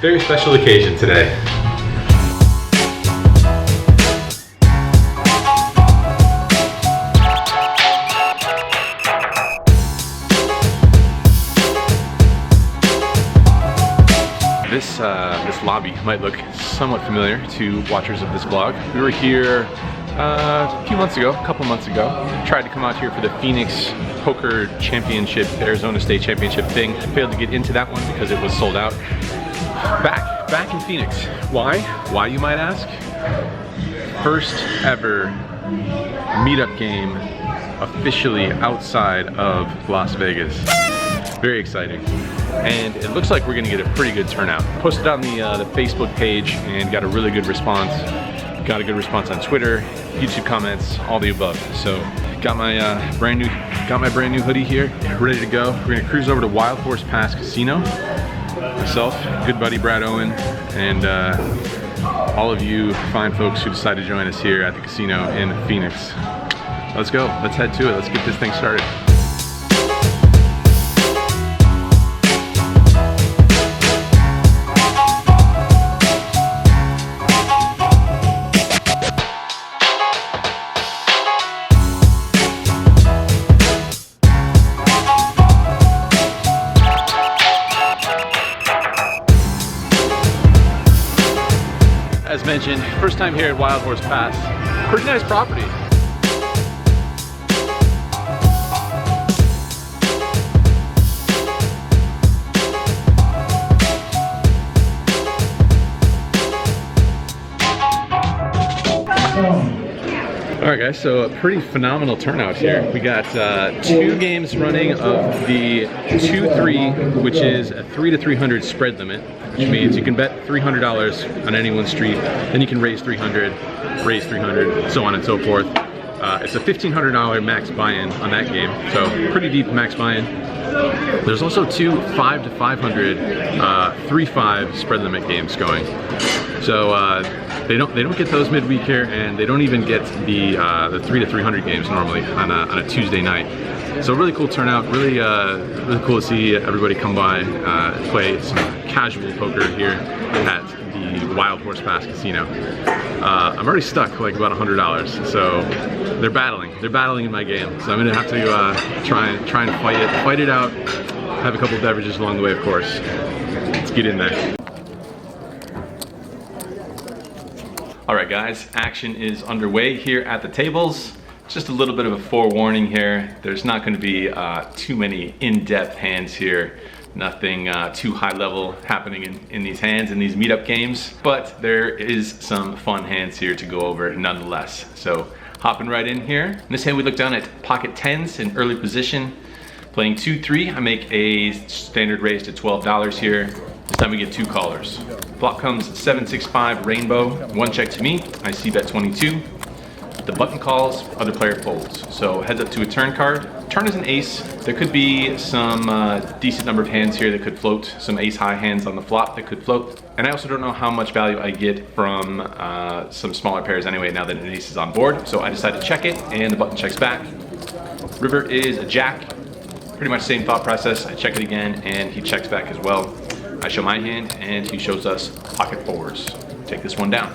Very special occasion today. This lobby might look somewhat familiar to watchers of this vlog. We were here a couple months ago. Tried to come out here for the Phoenix Poker Championship, Arizona State Championship thing. Failed to get into that one because it was sold out. Back in Phoenix. Why? Why, you might ask? First ever meetup game officially outside of Las Vegas. Very exciting. And it looks like we're gonna get a pretty good turnout. Posted on the Facebook page and got a really good response. Got a good response on Twitter, YouTube comments, all the above. So got my brand new hoodie here, ready to go. We're gonna cruise over to Wild Horse Pass Casino. Myself, good buddy Brad Owen, and all of you fine folks who decide to join us here at the casino in Phoenix. Let's go, let's head to it, let's get this thing started. As mentioned, first time here at Wild Horse Pass. Pretty nice property. Alright guys, so a pretty phenomenal turnout here. We got 2 games running of the 2-3, which is a 3 to 300 spread limit, which means you can bet $300 on any one street, then you can raise 300, raise 300, so on and so forth. It's a $1,500 max buy-in on that game, so pretty deep max buy-in. There's also 2 5 to 500 3-5 spread limit games going. So they don't get those midweek here, and they don't even get the 3 to 300 games normally on a Tuesday night. So really cool turnout, really cool to see everybody come by, play some casual poker here at the Wild Horse Pass Casino. I'm already stuck like about $100, so they're battling in my game. So I'm gonna have to try and fight it out. Have a couple of beverages along the way, of course. Let's get in there. All right guys, action is underway here at the tables. Just a little bit of a forewarning here. There's not going to be too many in-depth hands here. Nothing too high level happening in these hands, in these meetup games, but there is some fun hands here to go over nonetheless. So hopping right in here. In this hand we look down at pocket 10s in early position. Playing 2-3, I make a standard raise to $12 here. This time we get 2 callers. Flop comes 7-6-5 rainbow, 1 check to me, I see bet 22. The button calls, other player folds. So heads up to a turn card. Turn is an ace. There could be some decent number of hands here that could float, some ace high hands on the flop that could float. And I also don't know how much value I get from some smaller pairs anyway now that an ace is on board. So I decide to check it, and the button checks back. River is a jack. Pretty much same thought process. I check it again, and he checks back as well. I show my hand, and he shows us pocket 4s. Take this one down.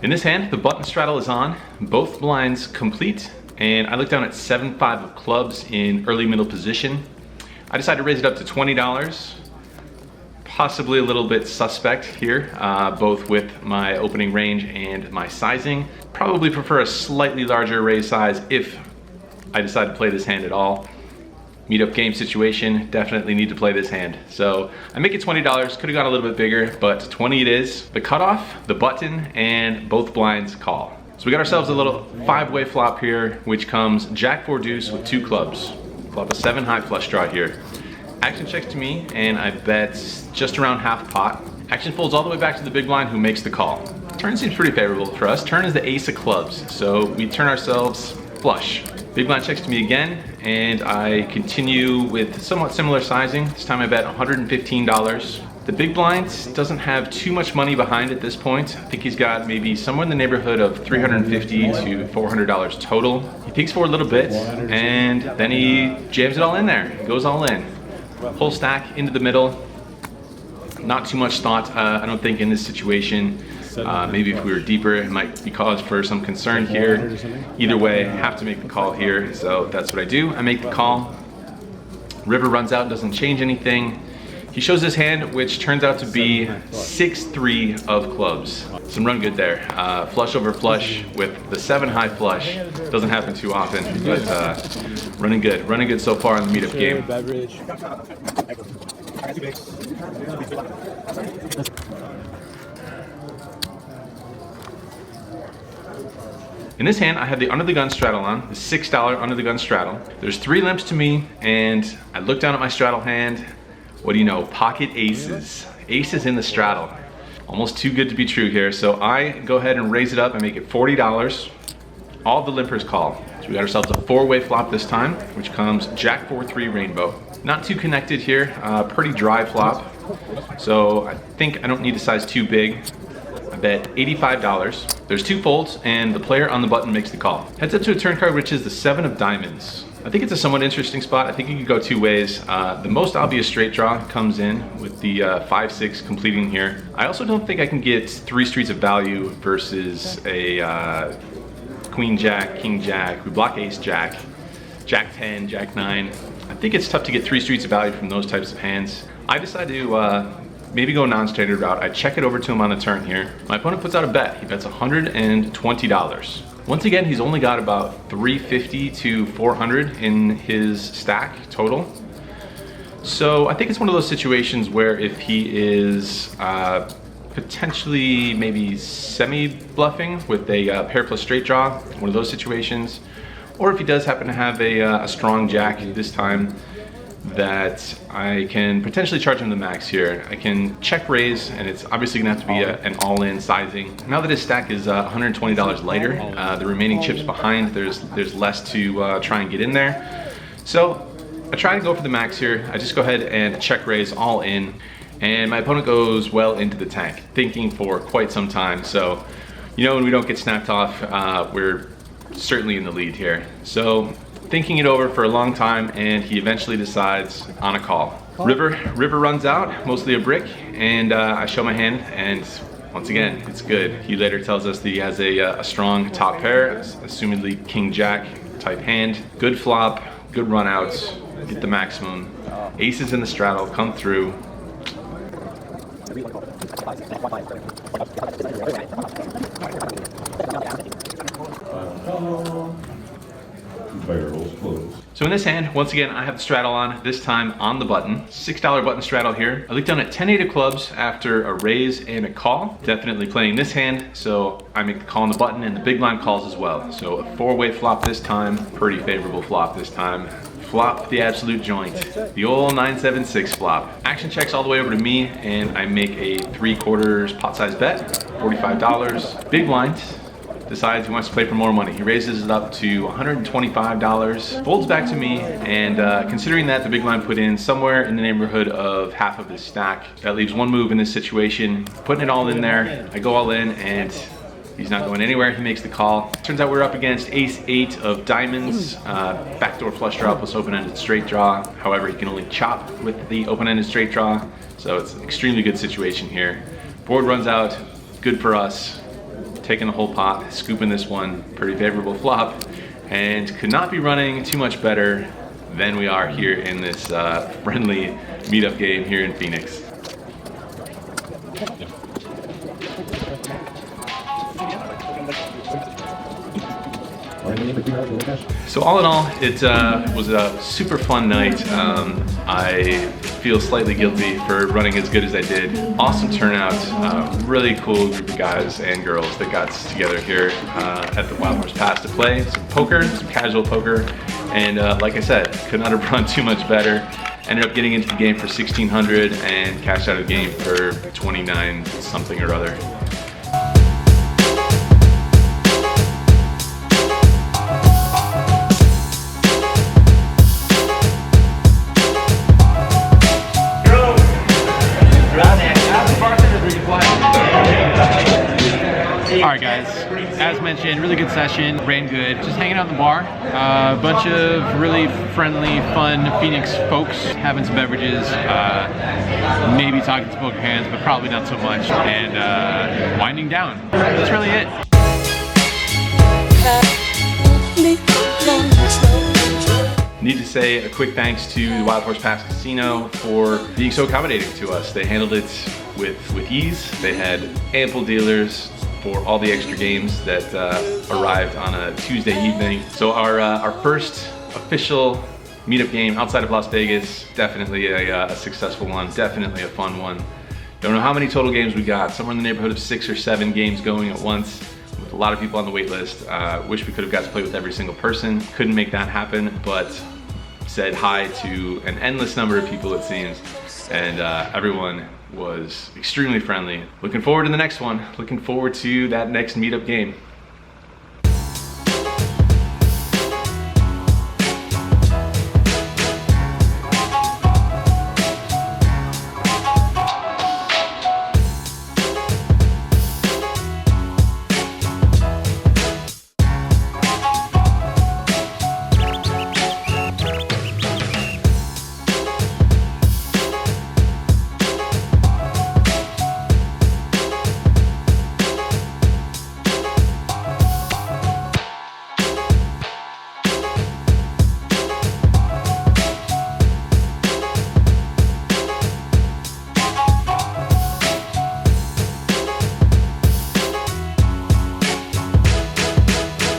In this hand, the button straddle is on, both blinds complete, and I look down at 7-5 of clubs in early middle position. I decide to raise it up to $20. Possibly a little bit suspect here, both with my opening range and my sizing. Probably prefer a slightly larger raise size if I decide to play this hand at all. Meetup game situation, definitely need to play this hand. So I make it $20, could have gone a little bit bigger, but 20 it is. The cutoff, the button, and both blinds call. So we got ourselves a little 5-way flop here, which comes Jack 4 deuce with 2 clubs. Flop a 7 high flush draw here. Action checks to me, and I bet just around half pot. Action folds all the way back to the big blind, who makes the call. Turn seems pretty favorable for us. Turn is the ace of clubs, so we turn ourselves flush. Big blind checks to me again, and I continue with somewhat similar sizing. This time I bet $115. The big blind doesn't have too much money behind at this point. I think he's got maybe somewhere in the neighborhood of $350 to $400 total. He peeks for a little bit and then he jams it all in there. He goes all in. Full stack into the middle. Not too much thought, I don't think, in this situation. Maybe if we were deeper, it might be cause for some concern here. Either way, have to make the call here, so that's what I do. I make the call. River runs out, doesn't change anything. He shows his hand, which turns out to be 6-3 of clubs. Some run good there. Flush over flush with the 7 high flush. Doesn't happen too often, but running good. Running good so far in the meetup game. In this hand, I have the under the gun straddle on, the $6 under the gun straddle. There's 3 limps to me, and I look down at my straddle hand. What do you know? Pocket aces. Aces in the straddle. Almost too good to be true here. So I go ahead and raise it up and make it $40. All the limpers call. So we got ourselves a 4-way flop this time, which comes Jack 4-3 rainbow. Not too connected here. Pretty dry flop. So I think I don't need a size too big. I bet $85. There's 2 folds and the player on the button makes the call. Heads up to a turn card, which is the 7 of diamonds. I think it's a somewhat interesting spot. I think you could go 2 ways. The most obvious straight draw comes in with the 5-6 completing here. I also don't think I can get 3 streets of value versus a Queen Jack, King Jack. We block Ace Jack, Jack 10, Jack 9. I think it's tough to get 3 streets of value from those types of hands. I decide to maybe go a non-standard route. I check it over to him on the turn here. My opponent puts out a bet. He bets $120. Once again, he's only got about $350 to $400 in his stack total. So I think it's one of those situations where if he is potentially maybe semi-bluffing with a pair plus straight draw, one of those situations, or if he does happen to have a strong jack this time, that I can potentially charge him the max here. I can check raise, and it's obviously gonna have to be an all-in sizing. Now that his stack is $120 lighter, the remaining chips behind, there's less to try and get in there. So I try to go for the max here. I just go ahead and check raise all in, and my opponent goes well into the tank, thinking for quite some time. So, you know, when we don't get snapped off, we're certainly in the lead here. So thinking it over for a long time, and he eventually decides on a call. River runs out, mostly a brick, and I show my hand, and once again, it's good. He later tells us that he has a strong top pair, assumedly King Jack type hand. Good flop, good run outs, get the maximum. Aces in the straddle come through. So in this hand, once again, I have the straddle on, this time on the button. $6 button straddle here. I look down at 10-8 of clubs after a raise and a call. Definitely playing this hand, so I make the call on the button, and the big blind calls as well. So a 4-way flop this time, pretty favorable flop this time. Flop the absolute joint. The old 9-7-6 flop. Action checks all the way over to me, and I make a 3/4 pot size bet, $45. Big blind decides he wants to play for more money. He raises it up to $125, folds back to me, and considering that the big blind put in somewhere in the neighborhood of half of his stack, that leaves one move in this situation. Putting it all in there, I go all in, and he's not going anywhere. He makes the call. Turns out we're up against Ace-8 of diamonds, backdoor flush draw plus open-ended straight draw. However, he can only chop with the open-ended straight draw, so it's an extremely good situation here. Board runs out, good for us. Taking the whole pot, scooping this one, pretty favorable flop, and could not be running too much better than we are here in this friendly meetup game here in Phoenix. So all in all, it was a super fun night. I feel slightly guilty for running as good as I did. Awesome turnout, really cool group of guys and girls that got together here at the Wild Horse Pass to play some poker, some casual poker, and like I said, could not have run too much better. Ended up getting into the game for $1,600 and cashed out of the game for 29 something or other. Run it. As mentioned, really good session, ran good. Just hanging out in the bar. A bunch of really friendly, fun Phoenix folks, having some beverages, maybe talking to poker hands, but probably not so much, and winding down. That's really it. Need to say a quick thanks to the Wild Horse Pass Casino for being so accommodating to us. They handled it with ease. They had ample dealers for all the extra games that arrived on a Tuesday evening. So our first official meetup game outside of Las Vegas, definitely a successful one, definitely a fun one. Don't know how many total games we got, somewhere in the neighborhood of 6 or 7 games going at once, with a lot of people on the wait list. Wish we could have got to play with every single person. Couldn't make that happen, but said hi to an endless number of people, it seems, and everyone was extremely friendly. Looking forward to the next one. Looking forward to that next meetup game.